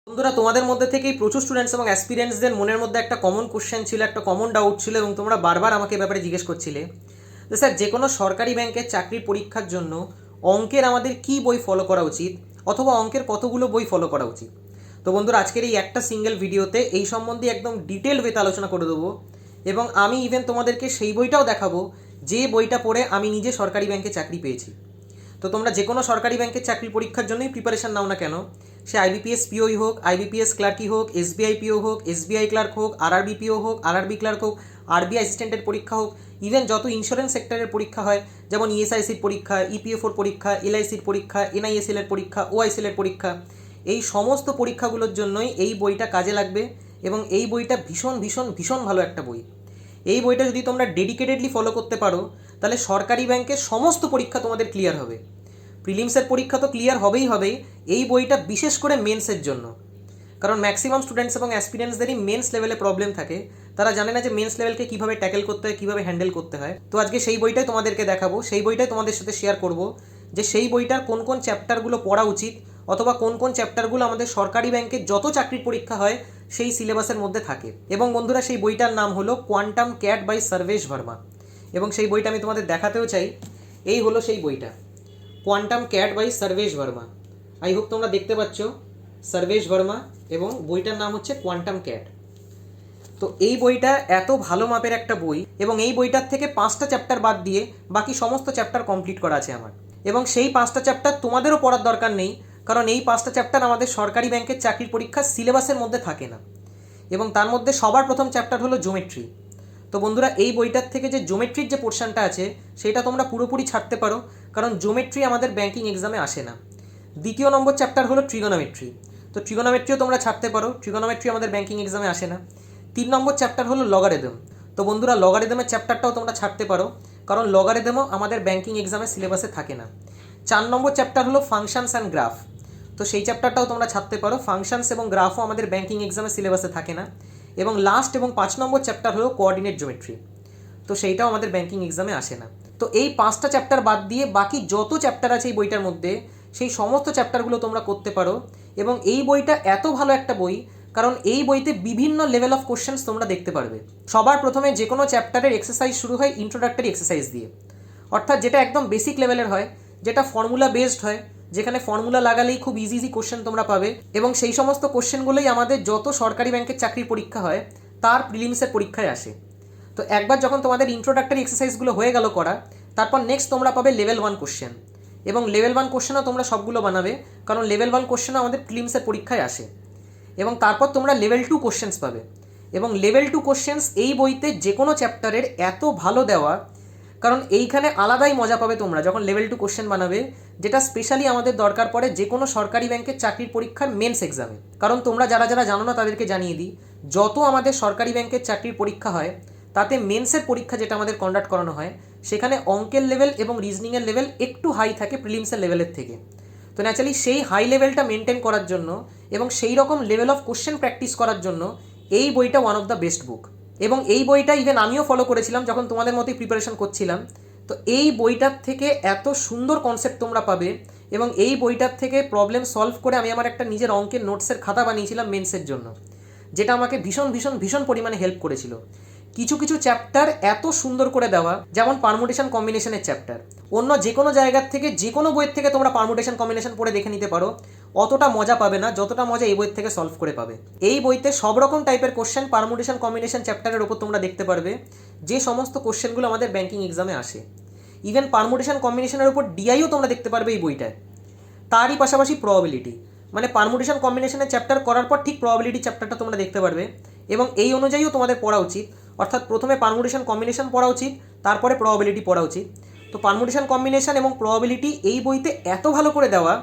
বন্ধুরা, তোমাদের মধ্যে থেকেই প্রচুর স্টুডেন্টস এবং অ্যাসপিরেন্টসদের মনের মধ্যে একটা কমন কোশ্চেন ছিল, একটা কমন ডাউট ছিল এবং তোমরা বারবার আমাকে এ ব্যাপারে জিজ্ঞেস করছিলে যে স্যার, যে কোনো সরকারি ব্যাংকের চাকরির পরীক্ষার জন্য অঙ্কের আমাদের কি বই ফলো করা উচিত, অথবা অঙ্কের কতগুলো বই ফলো করা উচিত। তো বন্ধুরা, আজকের এই একটা সিঙ্গেল ভিডিওতে এই সম্বন্ধে একদম ডিটেল ওয়েতে আলোচনা করে দেবো এবং আমি ইভেন তোমাদেরকে সেই বইটাও দেখাবো যে বইটা পড়ে আমি নিজে সরকারি ব্যাংকে চাকরি পেয়েছি। তো তোমরা যে কোনো সরকারি ব্যাংকের চাকরির পরীক্ষার জন্যই প্রিপারেশন নাও না কেন, সে আইবিপিএস পিওই হোক, আইবিপিএস ক্লার্কই হোক, এসবিআই পিও হোক, এসবিআই ক্লার্ক হোক, আরআরবি পিও হোক, আরআরবি ক্লার্ক হোক, আরবিআই অ্যাসিস্ট্যান্টের পরীক্ষা হোক, ইভেন যত ইন্স্যুরেন্স সেক্টরের পরীক্ষা হয়, যেমন ইএসআইসির পরীক্ষা, ইপিএফওর পরীক্ষা, এলআইসির পরীক্ষা, এনআইএসএলের পরীক্ষা, ওআইসিএলের পরীক্ষা, এই সমস্ত পরীক্ষাগুলোর জন্যই এই বইটা কাজে লাগবে এবং এই বইটা ভীষণ ভীষণ ভীষণ ভালো একটা বই। এই বইটা যদি তোমরা ডেডিকেটেডলি ফলো করতে পারো তাহলে সরকারি ব্যাংকের সমস্ত পরীক্ষা তোমাদের ক্লিয়ার হবে। প্রিলিমসের পরীক্ষা তো ক্লিয়ার হবেই, এই বইটা বিশেষ করে মেন্সের জন্য। কারণ ম্যাক্সিমাম স্টুডেন্টস এবং অ্যাসপিরেন্টসদেরই মেন্স লেভেলে প্রবলেম থাকে, তারা জানে না যে মেন্স লেভেলকে কীভাবে ট্যাকেল করতে হয়, কীভাবে হ্যান্ডেল করতে হয়। তো আজকে সেই বইটাই তোমাদেরকে দেখাবো, সেই বইটাই তোমাদের সাথে শেয়ার করব যে সেই বইটার কোন কোন চ্যাপ্টারগুলো পড়া উচিত, অথবা কোন কোন চ্যাপ্টারগুলো আমাদের সরকারি ব্যাংকে যত চাকরির পরীক্ষা হয় সেই সিলেবাসের মধ্যে থাকে। এবং বন্ধুরা, সেই বইটার নাম হলো quantum cat by Sarvesh Verma এবং সেই বইটা আমি তোমাদের দেখাতেও চাই। এই হলো সেই বইটা, quantum cat by Sarvesh Verma. I hope তোমরা দেখতে পাচ্ছ সর্বেশ ভার্মা এবং বইটার নাম হচ্ছে কোয়ান্টাম ক্যাট। তো এই বইটা এত ভালো মাপের একটা বই এবং এই বইটার থেকে 5টা চ্যাপ্টার বাদ দিয়ে বাকি সমস্ত চ্যাপ্টার কমপ্লিট করা আছে আমার। এবং সেই 5টা চ্যাপ্টার তোমাদেরও পড়ার দরকার নেই, কারণ এই 5টা চ্যাপ্টার আমাদের সরকারি ব্যাংকের চাকরির পরীক্ষার সিলেবাসের মধ্যে থাকে না। এবং তার মধ্যে সবার প্রথম চ্যাপ্টার হলো জিওমেট্রি। তো বন্ধুরা, এই বইটার থেকে যে জিওমেট্রির যে পোর্শনটা আছে সেটা তোমরা পুরোপুরি ছাড়তে পারো, কারণ জিওমেট্রি আমাদের ব্যাংকিং এক্সামে আসে না। দ্বিতীয় নম্বর চ্যাপ্টার হলো ট্রিগোনোমেট্রি। তো ট্রিগোনোমেট্রিও তোমরা ছাড়তে পারো, ট্রিগোনোমেট্রি আমাদের ব্যাংকিং এক্সামে আসে না। 3 নম্বর চ্যাপ্টার হলো লগারিদম। তো বন্ধুরা, লগারিদমের চ্যাপ্টারটাও তোমরা ছাড়তে পারো, কারণ লগারিদমও আমাদের ব্যাংকিং এক্সামের সিলেবাসে থাকে না। 4 নম্বর চ্যাপ্টার হলো ফাংশনস অ্যান্ড গ্রাফ। তো সেই চ্যাপ্টারটাও তোমরা ছাড়তে পারো, ফাংশনস এবং গ্রাফও আমাদের ব্যাংকিং এক্সামের সিলেবাসে থাকে না। এবং লাস্ট এবং 5 নম্বর চ্যাপ্টার হলো কোঅর্ডিনেট জিওমেট্রি। তো সেইটাও আমাদের ব্যাংকিং এক্সামে আসে না। তো এই 5টা চ্যাপ্টার বাদ দিয়ে বাকি যত চ্যাপ্টার আছে এই বইটার মধ্যে, সেই সমস্ত চ্যাপ্টারগুলো তোমরা করতে পারো। এবং এই বইটা এত ভালো একটা বই কারণ এই বইতে বিভিন্ন লেভেল অফ কোশ্চেন্স তোমরা দেখতে পারবে। সবার প্রথমে যে কোনো চ্যাপ্টারের এক্সারসাইজ শুরু হয় ইন্ট্রোডাক্টরি এক্সারসাইজ দিয়ে, অর্থাৎ যেটা একদম বেসিক লেভেলের হয়, যেটা ফর্মুলা বেসড হয়, যেখানে ফর্মুলা লাগালেই খুব ইজি ইজি কোশ্চেন তোমরা পাবে। এবং সেই সমস্ত কোশ্চেনগুলোই আমাদের যত সরকারি ব্যাংকের চাকরির পরীক্ষা হয় তার প্রিলিমসের পরীক্ষায় আসে। তো একবার যখন তোমাদের ইন্ট্রোডাক্টরি এক্সারসাইজগুলো হয়ে গেল করা, তারপর নেক্সট তোমরা পাবে লেভেল 1 কোশ্চেন। এবং লেভেল 1 কোশ্চেনও তোমরা সবগুলো বানাবে, কারণ লেভেল 1 কোশ্চেনও আমাদের প্রিলিমসের পরীক্ষায় আসে। এবং তারপর তোমরা লেভেল 2 কোশ্চেন্স পাবে। এবং লেভেল 2 কোশ্চেন্স এই বইতে যে কোনো চ্যাপ্টারের এত ভালো দেওয়া, কারণ এইখানে আলাদাই মজা পাবে তোমরা যখন লেভেল 2 কোশ্চেন বানাবে, যেটা স্পেশালি আমাদের দরকার পড়ে যে কোনো সরকারি ব্যাংকের চাকরির পরীক্ষার মেন্স এক্সামে। কারণ তোমরা যারা যারা জানো না তাদেরকে জানিয়ে দিই, যত আমাদের সরকারি ব্যাংকের চাকরির পরীক্ষা হয় তাতে মেন্সের পরীক্ষা যেটা আমাদের কন্ডাক্ট করানো হয়, সেখানে অঙ্কের লেভেল এবং রিজনিংয়ের লেভেল একটু হাই থাকে প্রিলিমসের লেভেলের থেকে। তো ন্যাচারালি সেই হাই লেভেলটা মেনটেন করার জন্য এবং সেই রকম লেভেল অফ কোশ্চেন প্র্যাকটিস করার জন্য এই বইটা ওয়ান অফ দ্য বেস্ট বুক। এবং এই বইটা ইভেন আমিও ফলো করেছিলাম যখন তোমাদের মতোই প্রিপারেশন করছিলাম। তো এই বইটার থেকে এত সুন্দর কনসেপ্ট তোমরা পাবে এবং এই বইটার থেকে প্রবলেম সলভ করে আমি আমার একটা নিজের অঙ্কের নোটসের খাতা বানিয়েছিলাম মেন্সের জন্য, যেটা আমাকে ভীষণ ভীষণ ভীষণ পরিমাণে হেল্প করেছিল। কিছু কিছু চ্যাপ্টার এত সুন্দর করে দেওয়া, যেমন পারমুটেশন কম্বিনেশনের চ্যাপ্টার, অন্য যে কোনো জায়গার থেকে যে কোনো বইয়ের থেকে তোমরা পারমুটেশন কম্বিনেশন পড়ে দেখে নিতে পারো, অতটা মজা পাবে না যতটা মজা এই বইয়ের থেকে সলভ করে পাবে। এই বইতে সব রকম টাইপের কোশ্চেন পারমুটেশন কম্বিনেশন চ্যাপ্টারের ওপর তোমরা দেখতে পারবে, যে সমস্ত কোশ্চেনগুলো আমাদের ব্যাংকিং এক্সামে আসে। ইভেন পারমুটেশন কম্বিনেশনের উপর ডিআইও তোমরা দেখতে পারবে এই বইটায়। তারই পাশাপাশি প্রবাবিলিটি, মানে পারমুটেশন কম্বিনেশনের চ্যাপ্টার করার পর ঠিক প্রবাবিলিটি চ্যাপ্টারটা তোমরা দেখতে পারবে। এবং এই অনুযায়ীও তোমাদের পড়া উচিত, অর্থাৎ প্রথমে পারমুটেশন কম্বিনেশন পড়া উচিত, তারপরে প্রবাবিলিটি পড়া উচিত। তো পারমুটেশন কম্বিনেশন এবং প্রবাবিলিটি এই বইতে এত ভালো করে দেওয়া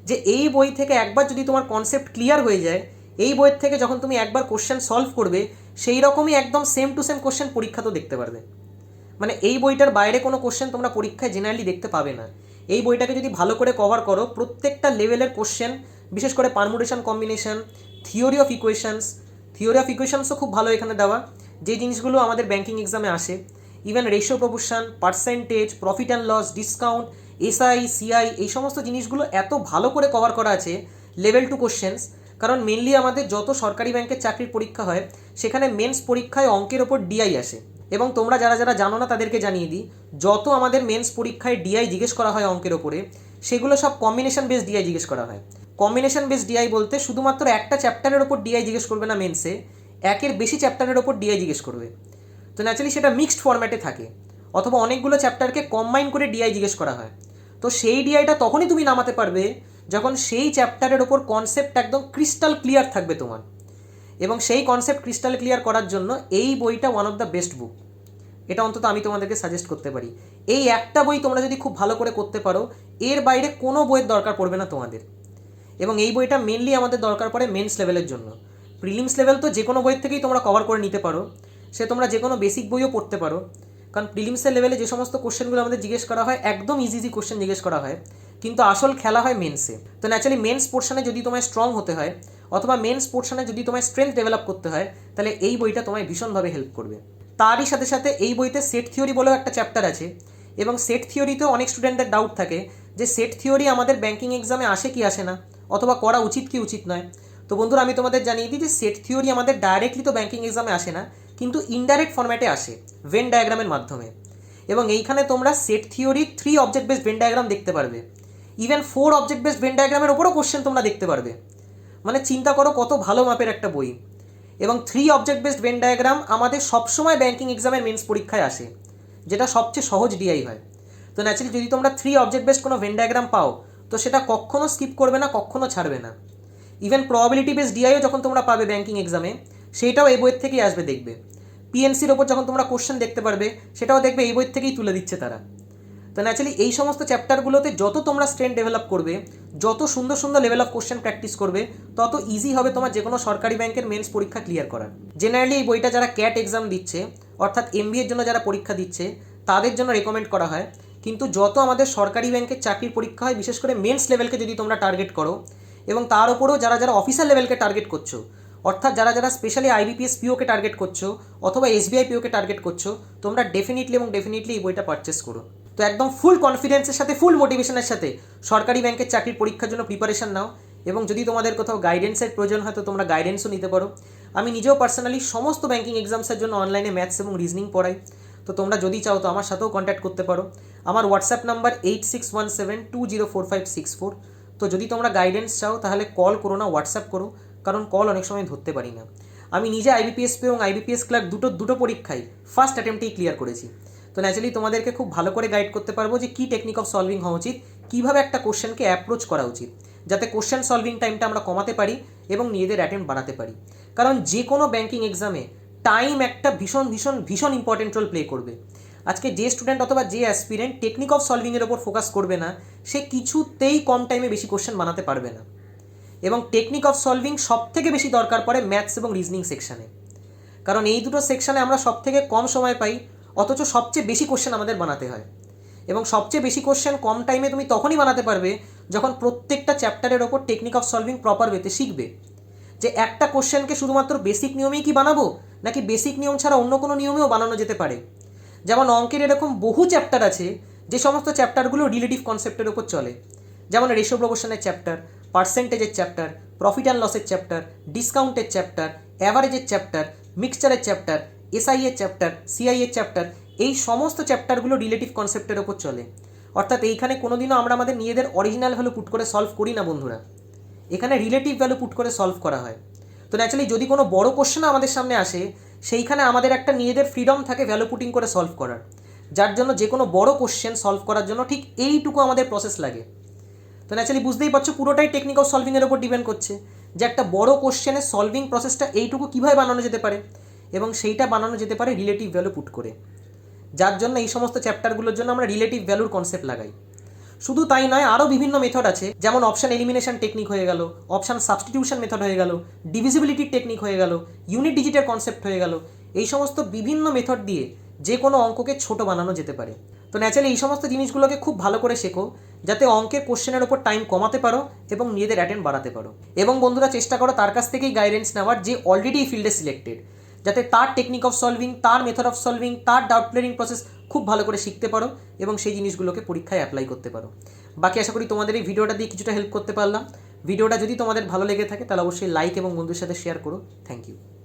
যে এই বই থেকে একবার যদি তোমার কনসেপ্ট ক্লিয়ার হয়ে যায়, এই বইয়ের থেকে যখন তুমি একবার কোশ্চেন সলভ করবে সেই রকমই একদম সেম টু সেম কোশ্চেন পরীক্ষাতেও দেখতে পারবে। মানে এই বইটার বাইরে কোনো কোশ্চেন তোমরা পরীক্ষায় জেনারেলি দেখতে পাবে না। এই বইটাকে যদি ভালো করে কভার করো, প্রত্যেকটা লেভেলের কোশ্চেন, বিশেষ করে পারমুটেশন কম্বিনেশন, থিওরি অফ ইকুয়েশনসও খুব ভালো এখানে দেওয়া, যে জিনিসগুলো আমাদের ব্যাংকিং এক্সামে আসে। Even ratio proportion, percentage, profit and loss, discount, SI, CI, এই সমস্ত জিনিসগুলো এত ভালো করে কভার করা আছে লেভেল 2 কোশ্চেন্স, কারণ মেনলি আমাদের যত সরকারি ব্যাংকের চাকরির পরীক্ষা হয় সেখানে মেন্স পরীক্ষায় অঙ্কের ওপর ডিআই আসে। এবং তোমরা যারা যারা জানো না তাদেরকে জানিয়ে দিই, যত আমাদের মেন্স পরীক্ষায় ডিআই জিজ্ঞেস করা হয় অঙ্কের ওপরে, সেগুলো সব কম্বিনেশন বেস ডিআই জিজ্ঞেস করা হয়। কম্বিনেশন বেস ডিআই বলতে শুধুমাত্র একটা চ্যাপ্টারের ওপর ডিআই জিজ্ঞেস করবে না মেন্সে, একের বেশি চ্যাপ্টারের ওপর ডিআই জিজ্ঞেস করবে। তো ন্যাচারালি সেটা মিক্সড ফরম্যাটে থাকে, অথবা অনেকগুলো চ্যাপ্টারকে কম্বাইন করে ডিআই জিজ্ঞেস করা হয়। তো সেই ডিআইটা তখনই তুমি নামাতে পারবে যখন সেই চ্যাপ্টারের ওপর কনসেপ্ট একদম ক্রিস্টাল ক্লিয়ার থাকবে তোমার। এবং সেই কনসেপ্ট ক্রিস্টাল ক্লিয়ার করার জন্য এই বইটা ওয়ান অফ দ্য বেস্ট বুক। এটা অন্তত আমি তোমাদেরকে সাজেস্ট করতে পারি। এই একটা বই তোমরা যদি খুব ভালো করে করতে পারো, এর বাইরে কোনো বইয়ের দরকার পড়বে না তোমাদের। এবং এই বইটা মেনলি আমাদের দরকার পড়ে মেন্স লেভেলের জন্য। প্রিলিমস লেভেল তো যে কোনো বইয়ের থেকেই তোমরা কভার করে নিতে পারো, সে তোমরা যে কোনো বেসিক বইও পড়তে পারো। কারণ প্রিলিমসের লেভেলে যে সমস্ত কোশ্চেনগুলো আমাদের জিজ্ঞেস করা হয় একদম ইজি ইজি কোশ্চেন জিজ্ঞেস করা হয়, কিন্তু আসল খেলা হয় মেন্সে। তো ন্যাচারালি মেন্স পোর্শনে যদি তোমায় স্ট্রং হতে হয়, অথবা মেন্স পোর্শনে যদি তোমায় স্ট্রেংথ ডেভেলপ করতে হয়, তাহলে এই বইটা তোমায় ভীষণভাবে হেল্প করবে। তারই সাথে সাথে এই বইতে সেট থিওরি বলেও একটা চ্যাপ্টার আছে। এবং সেট থিওরিতেও অনেক স্টুডেন্টদের ডাউট থাকে যে সেট থিওরি আমাদের ব্যাঙ্কিং এক্সামে আসে কি আসে না, অথবা করা উচিত কি উচিত নয়। তো বন্ধুরা, আমি তোমাদের জানিয়ে দিই যে সেট থিওরি আমাদের ডাইরেক্টলি তো ব্যাঙ্কিং এক্সামে আসে না, কিন্তু ইনডাইরেক্ট ফরম্যাটে আসে ভেন ডায়াগ্রামের মাধ্যমে। এবং এইখানে তোমরা set theory 3 object based Venn diagram দেখতে পারবে, ইভেন 4 অবজেক্ট বেসড ভেন ডায়াগ্রামের ওপরও কোশ্চেন তোমরা দেখতে পারবে। মানে চিন্তা করো কত ভালো মাপের একটা বই। এবং 3 অবজেক্ট বেসড ভেন ডায়াগ্রাম আমাদের সবসময় ব্যাঙ্কিং এক্সামের মেন্স পরীক্ষায় আসে, যেটা সবচেয়ে সহজ ডিআই হয়। তো ন্যাচারালি যদি তোমরা 3 অবজেক্ট বেসড কোনো ভেন ডায়াগ্রাম পাও, তো সেটা কখনো স্কিপ করবে না, কখনো ছাড়বে না। ইভেন প্রবাবিলিটি বেসড ডিআইও যখন তোমরা পাবে ব্যাঙ্কিং এক্সামে, সেইটাও এই বইয়ের থেকেই আসবে দেখবে। পিএনসির ওপর যখন তোমরা কোশ্চেন দেখতে পারবে, সেটাও দেখবে এই বইয়ের থেকেই তুলে দিচ্ছে তারা। তো ন্যাচারালি এই সমস্ত চ্যাপ্টারগুলোতে যত তোমরা স্ট্রেন্থ ডেভেলপ করবে, যত সুন্দর সুন্দর লেভেল অফ কোশ্চেন প্র্যাকটিস করবে, তত ইজি হবে তোমার যে কোনো সরকারি ব্যাংকের মেন্স পরীক্ষা ক্লিয়ার করার। জেনারেলি এই বইটা যারা ক্যাট এক্সাম দিচ্ছে, অর্থাৎ এমবিএর জন্য যারা পরীক্ষা দিচ্ছে, তাদের জন্য রেকমেন্ড করা হয়। কিন্তু যত আমাদের সরকারি ব্যাংকের চাকরির পরীক্ষা হয়, বিশেষ করে মেন্স লেভেলকে যদি তোমরা টার্গেট করো, এবং তার উপরেও যারা যারা অফিসার লেভেলকে টার্গেট করছো, অর্থাৎ যারা যারা স্পেশালি আইবিপিএস পিওকে টার্গেট করছো, অথবা এসবিআই পিওকে টার্গেট করছো, তোমরা ডেফিনেটলি এই বইটা পারচেস করো। তো একদম ফুল কনফিডেন্সের সাথে, ফুল মোটিভেশনের সাথে সরকারি ব্যাংকের চাকরির পরীক্ষার জন্য প্রিপারেশন নাও। এবং যদি তোমাদের কোথাও গাইডেন্সের প্রয়োজন হয়, তো তোমরা গাইডেন্সও নিতে পারো। আমি নিজেও পার্সোনালি সমস্ত ব্যাংকিং এক্সামসের জন্য অনলাইনে ম্যাথস এবং রিজনিং পড়াই। তো তোমরা যদি চাও তো আমার সাথেও কন্ট্যাক্ট করতে পারো। আমার হোয়াটসঅ্যাপ নাম্বার 8617204564। তো যদি তোমরা গাইডেন্স চাও তাহলে কল করো না, হোয়াটসঅ্যাপ করো, কারণ কল অনেক সময় ধরতে পারি না। আমি নিজে আইবিপিএস এবং আইবিপিএস ক্লার্ক দুটো পরীক্ষাই ফার্স্ট অ্যাটেম্পটেই ক্লিয়ার করেছি। তো ন্যাচারালি তোমাদেরকে খুব ভালো করে গাইড করতে পারবো যে কী টেকনিক অফ সলভিং হওয়া উচিত, কীভাবে একটা কোশ্চেনকে অ্যাপ্রোচ করা উচিত, যাতে কোশ্চেন সলভিং টাইমটা আমরা কমাতে পারি এবং নিজেদের অ্যাটেম্প বাড়াতে পারি। কারণ যে কোনো ব্যাংকিং এক্সামে টাইম একটা ভীষণ ভীষণ ভীষণ ইম্পর্টেন্ট রোল প্লে করবে। আজকে যে স্টুডেন্ট অথবা যে অ্যাসপিরেন্ট টেকনিক অফ সলভিংয়ের ওপর ফোকাস করবে না, সে কিছুতেই কম টাইমে বেশি কোশ্চেন বানাতে পারবে না। এবং টেকনিক অফ সলভিং সব থেকে বেশি দরকার পড়ে ম্যাথস এবং রিজনিং সেকশানে, কারণ এই দুটো সেকশানে আমরা সব থেকে কম সময় পাই, অথচ সবচেয়ে বেশি কোশ্চেন আমাদের বানাতে হয়। এবং সবচেয়ে বেশি কোশ্চেন কম টাইমে তুমি তখনই বানাতে পারবে যখন প্রত্যেকটা চ্যাপ্টারের ওপর টেকনিক অফ সলভিং প্রপার ওয়েতে শিখবে। যে একটা কোশ্চেনকে শুধুমাত্র বেসিক নিয়মেই কি বানাবো, নাকি বেসিক নিয়ম ছাড়া অন্য কোনো নিয়মেও বানানো যেতে পারে। যেমন অঙ্কের এরকম বহু চ্যাপ্টার আছে যে সমস্ত চ্যাপ্টারগুলো রিলেটিভ কনসেপ্টের ওপর চলে, যেমন রেশিও প্রপোর্শনের চ্যাপ্টার, পার্সেন্টেজের চ্যাপ্টার, প্রফিট অ্যান্ড লসের চ্যাপ্টার, ডিসকাউন্টের চ্যাপ্টার, অ্যাভারেজের চ্যাপ্টার, মিক্সচারের চ্যাপ্টার, এসআই এর চ্যাপ্টার, সিআই এর চ্যাপ্টার। এই সমস্ত চ্যাপ্টারগুলো রিলেটিভ কনসেপ্টের ওপর চলে। অর্থাৎ এইখানে কোনোদিনও আমরা আমাদের নিজেদের অরিজিনাল ভ্যালু পুট করে সলভ করি না বন্ধুরা, এখানে রিলেটিভ ভ্যালু পুট করে সলভ করা হয়। তো ন্যাচারালি যদি কোনো বড় কোশ্চেন আমাদের সামনে আসে, সেইখানে আমাদের একটা নিজেদের ফ্রিডম থাকে ভ্যালু পুটিং করে সলভ করার, যার জন্য যে কোনো বড় কোশ্চেন সলভ করার জন্য ঠিক এইটুকু আমাদের প্রসেস লাগে। তো ন্যাচারালি বুঝতেই পারছো পুরোটাই টেকনিক অফ সলভিংয়ের ওপর ডিপেন্ড করছে যে একটা বড় কোশ্চেনের সলভিং প্রসেসটা এইটুকু কীভাবে বানানো যেতে পারে, এবং সেইটা বানানো যেতে পারে রিলেটিভ ভ্যালু পুট করে, যার জন্য এই সমস্ত চ্যাপ্টারগুলোর জন্য আমরা রিলেটিভ ভ্যালুর কনসেপ্ট লাগাই। শুধু তাই নয়, আরও বিভিন্ন মেথড আছে, যেমন অপশান এলিমিনেশন টেকনিক হয়ে গেল, অপশান সাবস্টিটিউশন মেথড হয়ে গেল, ডিভিজিবিলিটির টেকনিক হয়ে গেল, ইউনিট ডিজিটের কনসেপ্ট হয়ে গেল। এই সমস্ত বিভিন্ন মেথড দিয়ে যে কোনো অঙ্ককে ছোট বানানো যেতে পারে। তো ন্যাচারালি এই সমস্ত জিনিসগুলোকে খুব ভালো করে শেখো, যাতে অঙ্কের কোশ্চেনের ওপর টাইম কমাতে পারো এবং নিজেদের অ্যাটেন্ড বাড়াতে পারো। এবং বন্ধুরা, চেষ্টা করো তার কাছ থেকেই গাইডেন্স নেওয়ার যে অলরেডি এই ফিল্ডে সিলেক্টেড, যাতে তার টেকনিক অফ সলভিং, তার মেথড অফ সলভিং, তার ডাউট ক্লিয়ারিং প্রসেস খুব ভালো করে শিখতে পারো এবং সেই জিনিসগুলোকে পরীক্ষায় অ্যাপ্লাই করতে পারো। বাকি আশা করি তোমাদের এই ভিডিওটা দিয়ে কিছুটা হেল্প করতে পারলাম। ভিডিওটা যদি তোমাদের ভালো লেগে থাকে তাহলে অবশ্যই লাইক এবং বন্ধুদের সাথে শেয়ার করো। Thank you.